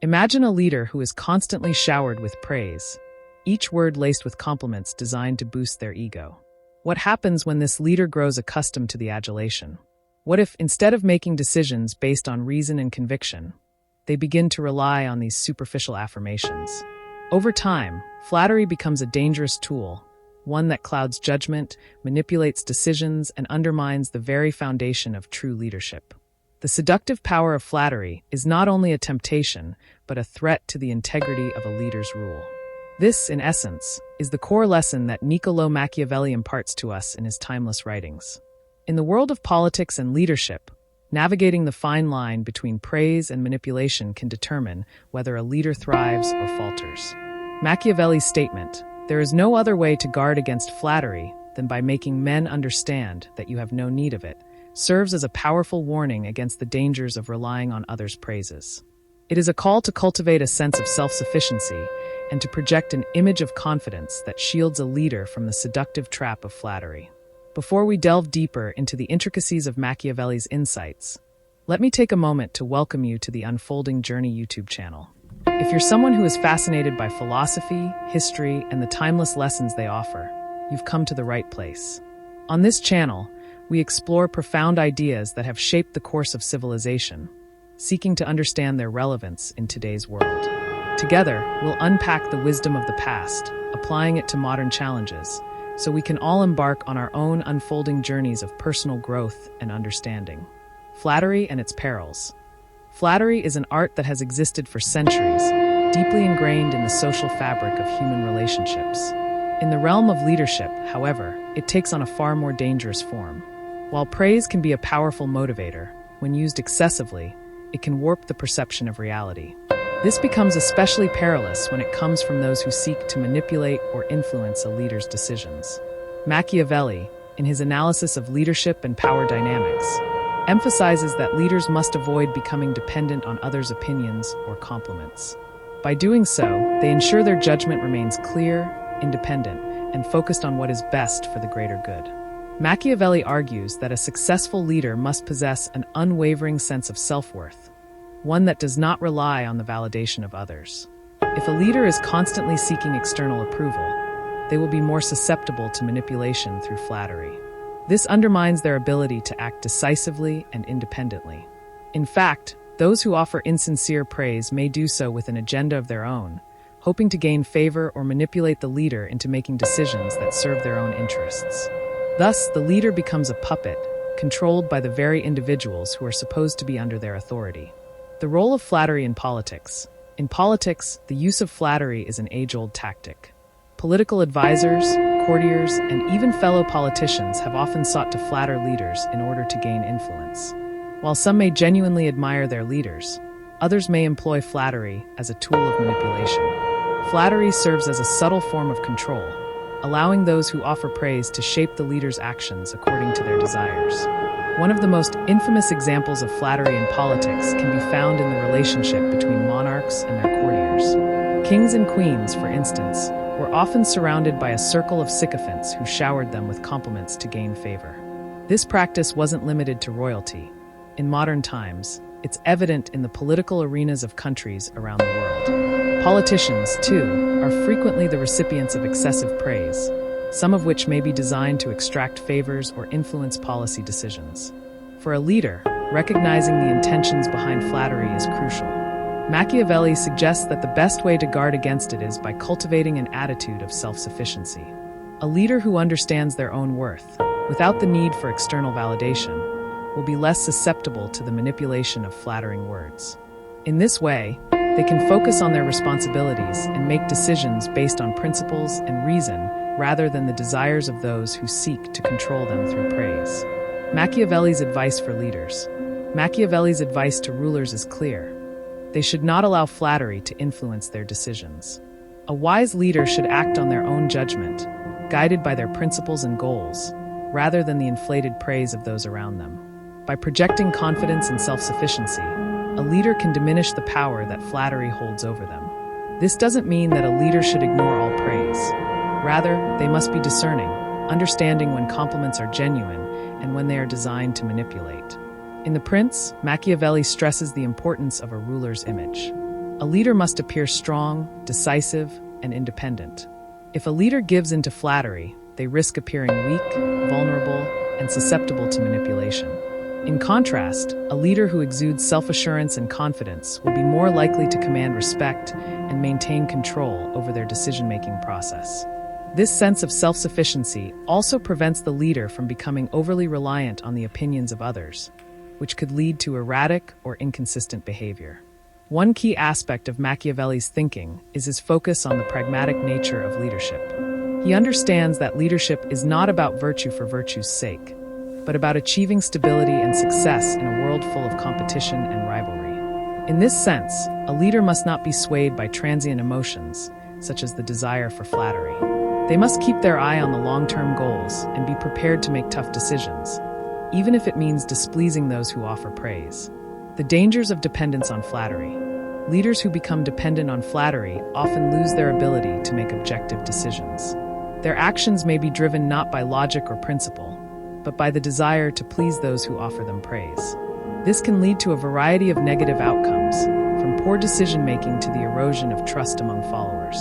Imagine a leader who is constantly showered with praise, each word laced with compliments designed to boost their ego. What happens when this leader grows accustomed to the adulation? What if, instead of making decisions based on reason and conviction, they begin to rely on these superficial affirmations? Over time, flattery becomes a dangerous tool, one that clouds judgment, manipulates decisions, and undermines the very foundation of true leadership. The seductive power of flattery is not only a temptation, but a threat to the integrity of a leader's rule. This, in essence, is the core lesson that Niccolò Machiavelli imparts to us in his timeless writings. In the world of politics and leadership, navigating the fine line between praise and manipulation can determine whether a leader thrives or falters. Machiavelli's statement, "There is no other way to guard against flattery than by making men understand that you have no need of it," serves as a powerful warning against the dangers of relying on others' praises. It is a call to cultivate a sense of self-sufficiency and to project an image of confidence that shields a leader from the seductive trap of flattery. Before we delve deeper into the intricacies of Machiavelli's insights, let me take a moment to welcome you to the Unfolding Journey YouTube channel. If you're someone who is fascinated by philosophy, history, and the timeless lessons they offer, you've come to the right place. On this channel, we explore profound ideas that have shaped the course of civilization, seeking to understand their relevance in today's world. Together, we'll unpack the wisdom of the past, applying it to modern challenges, so we can all embark on our own unfolding journeys of personal growth and understanding. Flattery and its perils. Flattery is an art that has existed for centuries, deeply ingrained in the social fabric of human relationships. In the realm of leadership, however, it takes on a far more dangerous form. While praise can be a powerful motivator, when used excessively, it can warp the perception of reality. This becomes especially perilous when it comes from those who seek to manipulate or influence a leader's decisions. Machiavelli, in his analysis of leadership and power dynamics, emphasizes that leaders must avoid becoming dependent on others' opinions or compliments. By doing so, they ensure their judgment remains clear, independent, and focused on what is best for the greater good. Machiavelli argues that a successful leader must possess an unwavering sense of self-worth, one that does not rely on the validation of others. If a leader is constantly seeking external approval, they will be more susceptible to manipulation through flattery. This undermines their ability to act decisively and independently. In fact, those who offer insincere praise may do so with an agenda of their own, hoping to gain favor or manipulate the leader into making decisions that serve their own interests. Thus, the leader becomes a puppet, controlled by the very individuals who are supposed to be under their authority. The role of flattery in politics. In politics, the use of flattery is an age-old tactic. Political advisors, courtiers, and even fellow politicians have often sought to flatter leaders in order to gain influence. While some may genuinely admire their leaders, others may employ flattery as a tool of manipulation. Flattery serves as a subtle form of control, allowing those who offer praise to shape the leader's actions according to their desires. One of the most infamous examples of flattery in politics can be found in the relationship between monarchs and their courtiers. Kings and queens, for instance, were often surrounded by a circle of sycophants who showered them with compliments to gain favor. This practice wasn't limited to royalty. In modern times, it's evident in the political arenas of countries around the world. Politicians, too, are frequently the recipients of excessive praise, some of which may be designed to extract favors or influence policy decisions. For a leader, recognizing the intentions behind flattery is crucial. Machiavelli suggests that the best way to guard against it is by cultivating an attitude of self-sufficiency. A leader who understands their own worth, without the need for external validation, will be less susceptible to the manipulation of flattering words. In this way, they can focus on their responsibilities and make decisions based on principles and reason rather than the desires of those who seek to control them through praise. Machiavelli's advice for leaders. Machiavelli's advice to rulers is clear. They should not allow flattery to influence their decisions. A wise leader should act on their own judgment, guided by their principles and goals, rather than the inflated praise of those around them. By projecting confidence and self-sufficiency, a leader can diminish the power that flattery holds over them. This doesn't mean that a leader should ignore all praise. Rather, they must be discerning, understanding when compliments are genuine and when they are designed to manipulate. In The Prince, Machiavelli stresses the importance of a ruler's image. a leader must appear strong, decisive, and independent. If a leader gives into flattery, they risk appearing weak, vulnerable, and susceptible to manipulation. In contrast, a leader who exudes self-assurance and confidence will be more likely to command respect and maintain control over their decision-making process. This sense of self-sufficiency also prevents the leader from becoming overly reliant on the opinions of others, which could lead to erratic or inconsistent behavior. One key aspect of Machiavelli's thinking is his focus on the pragmatic nature of leadership. He understands that leadership is not about virtue for virtue's sake, but about achieving stability and success in a world full of competition and rivalry. In this sense, a leader must not be swayed by transient emotions, such as the desire for flattery. They must keep their eye on the long-term goals and be prepared to make tough decisions, even if it means displeasing those who offer praise. The dangers of dependence on flattery. Leaders who become dependent on flattery often lose their ability to make objective decisions. Their actions may be driven not by logic or principle, but by the desire to please those who offer them praise. This can lead to a variety of negative outcomes, from poor decision-making to the erosion of trust among followers.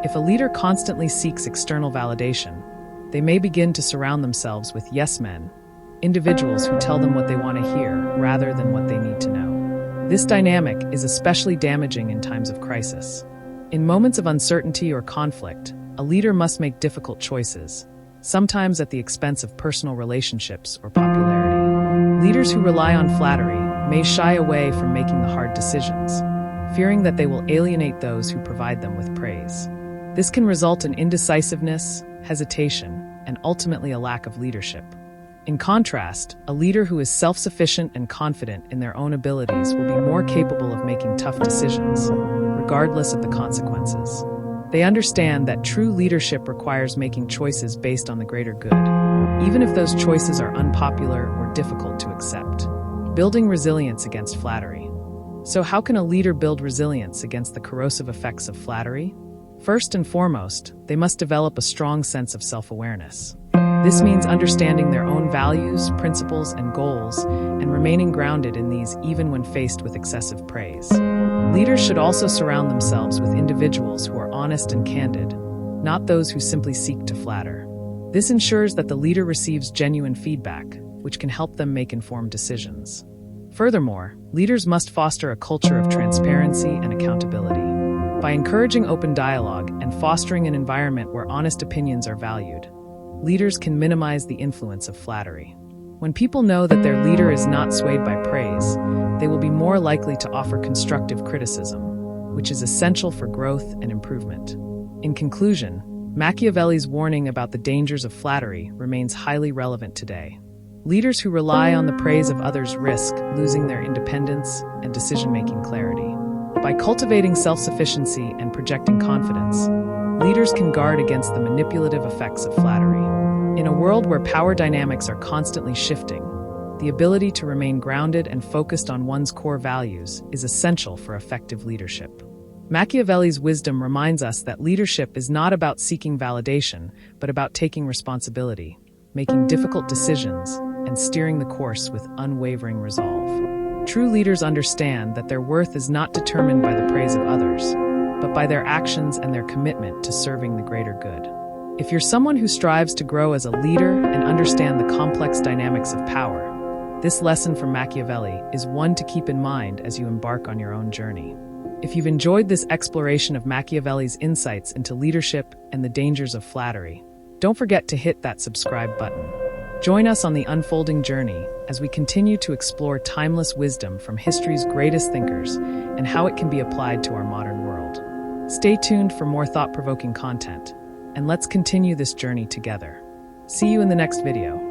If a leader constantly seeks external validation, they may begin to surround themselves with yes men, individuals who tell them what they want to hear rather than what they need to know. This dynamic is especially damaging in times of crisis. In moments of uncertainty or conflict, a leader must make difficult choices, sometimes at the expense of personal relationships or popularity. Leaders who rely on flattery may shy away from making the hard decisions, fearing that they will alienate those who provide them with praise. This can result in indecisiveness, hesitation, and ultimately a lack of leadership. In contrast, a leader who is self-sufficient and confident in their own abilities will be more capable of making tough decisions, regardless of the consequences. They understand that true leadership requires making choices based on the greater good, even if those choices are unpopular or difficult to accept. Building resilience against flattery. So how can a leader build resilience against the corrosive effects of flattery? First and foremost, they must develop a strong sense of self-awareness. This means understanding their own values, principles, and goals, and remaining grounded in these even when faced with excessive praise. Leaders should also surround themselves with individuals who are honest and candid, not those who simply seek to flatter. This ensures that the leader receives genuine feedback, which can help them make informed decisions. Furthermore, leaders must foster a culture of transparency and accountability. By encouraging open dialogue and fostering an environment where honest opinions are valued, leaders can minimize the influence of flattery. When people know that their leader is not swayed by praise, they will be more likely to offer constructive criticism, which is essential for growth and improvement. In conclusion, Machiavelli's warning about the dangers of flattery remains highly relevant today. Leaders who rely on the praise of others risk losing their independence and decision-making clarity. By cultivating self-sufficiency and projecting confidence, leaders can guard against the manipulative effects of flattery. In a world where power dynamics are constantly shifting, the ability to remain grounded and focused on one's core values is essential for effective leadership. Machiavelli's wisdom reminds us that leadership is not about seeking validation, but about taking responsibility, making difficult decisions, and steering the course with unwavering resolve. True leaders understand that their worth is not determined by the praise of others, but by their actions and their commitment to serving the greater good. If you're someone who strives to grow as a leader and understand the complex dynamics of power, this lesson from Machiavelli is one to keep in mind as you embark on your own journey. If you've enjoyed this exploration of Machiavelli's insights into leadership and the dangers of flattery, don't forget to hit that subscribe button. Join us on the unfolding journey as we continue to explore timeless wisdom from history's greatest thinkers and how it can be applied to our modern world. Stay tuned for more thought-provoking content, and let's continue this journey together. See you in the next video.